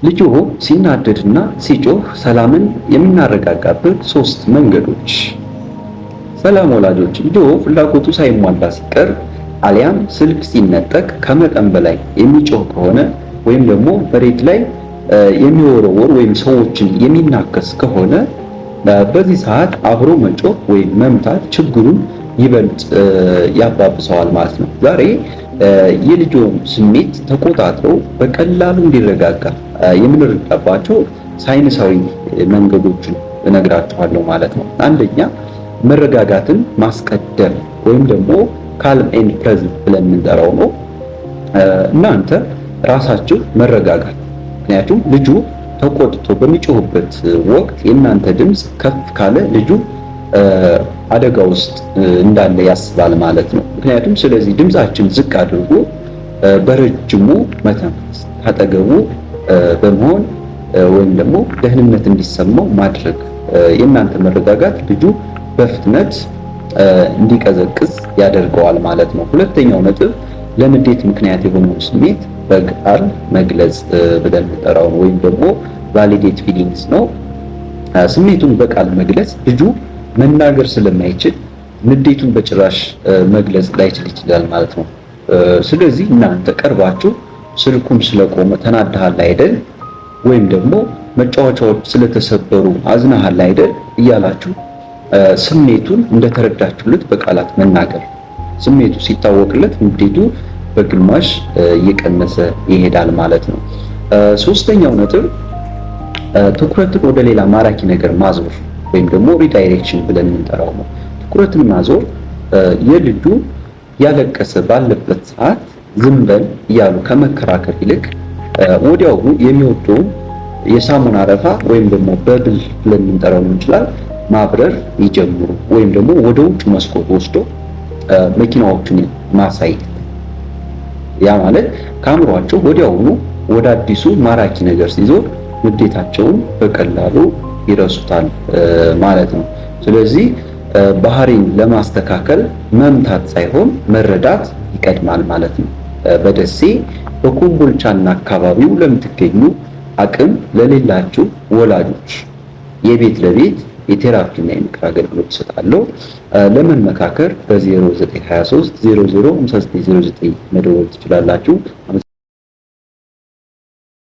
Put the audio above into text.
ልጆ ሲናደድና ሲጮህ ሰላምን የምናረጋጋበት 3 መንገዶች። ሰላም ወላጆች፣ ልጆ ፍላጎቱ ሳይሟላ ሲቀር አሊያም ስልክ ሲነጠቅ ከመጠን በላይ የሚጮህ ከሆነ ወይም ደግሞ መሬት ላይ የሚወረወር ወይም ሰዎችን የሚናከስ ከሆነ በዚህ ሰዓት አብሮ መጮህ ወይም መምታት ችግሩን ይበልጥ ያባብሰዋል ማለት ነው። ዛሬ የልጆን ስሜት ተቆጣጥረው በቀላሉ እንዲረጋጋ የምንረዳባቸው ሳይንሳዊ መንገዶችን እነግራችኋለሁ ማለት ነው። አንደኛ መረጋጋትን ማስቀደም ወይም ደግሞ ካልም ኤንድ ፕሬዘንት ብለን የምንጠራው ነው። እናንተ ራሳችሁ መረጋጋት፣ ምክንያቱም ልጁ ተቆጥቶ በሚጮህበት ወቅት የእናንተ ድምፅ ከፍ ካለ ልጁ አደጋ ውስጥ እንዳለ ያስባል ማለት ነው። ምክንያቱም ስለዚህ ድምፃችን ዝቅ አድርጎ በረጅሙ መተንፈስ፣ ካጠገቡ በመሆን ወይም ደግሞ ደህንነት እንዲሰማው ማድረግ የእናንተ መረጋጋት ልጁ በፍጥነት እንዲቀዘቅዝ ያደርገዋል ማለት ነው። ሁለተኛው ነጥብ ለንዴት ምክንያት የሆነውን ስሜት በቃል መግለጽ ብለን እንጠራው ነው፣ ወይም ደግሞ ቫሊዴት ፊሊንግስ ነው። ስሜቱን በቃል መግለጽ ልጁ መናገር ስለማይችል ንዴቱን በጭራሽ መግለጽ ላይችል ይችላል ማለት ነው። ስለዚህ እናንተ ቀርባችሁ ስልኩም ስለቆመ ተናደሃል አይደል፣ ወይም ደግሞ መጫወቻዎች ስለተሰበሩ አዝናሃል አይደል እያላችሁ ስሜቱን እንደተረዳችሁለት በቃላት መናገር። ስሜቱ ሲታወቅለት ንዴቱ በግማሽ እየቀነሰ ይሄዳል ማለት ነው። ሶስተኛው ነጥብ ትኩረትን ወደ ሌላ ማራኪ ነገር ማዞር ወይም ደግሞ ሪዳይሬክሽን ብለን የምንጠራው ነው። ትኩረትን ማዞር የልጁ ያለቀሰ ባለበት ሰዓት ዝም በል እያሉ ከመከራከር ይልቅ ወዲያውኑ የሚወደውን የሳሙና አረፋ ወይም ደግሞ በብል ብለን የምንጠራው ነው ይችላል ማብረር ይጀምሩ፣ ወይም ደግሞ ወደ ውጭ መስኮት ወስዶ መኪናዎቹን ማሳየት። ያ ማለት ከአእምሯቸው ወዲያውኑ ወደ አዲሱ ማራኪ ነገር ሲዞር ንዴታቸውን በቀላሉ ይረሱታል ማለት ነው። ስለዚህ ባህሪን ለማስተካከል መምታት ሳይሆን መረዳት ይቀድማል ማለት ነው። በደሴ በኮምቦልቻና አካባቢው ለምትገኙ አቅም ለሌላችሁ ወላጆች የቤት ለቤት የቴራፒና የምክር አገልግሎት እሰጣለሁ። ለመመካከር በ0923 005909 መደወል ትችላላችሁ።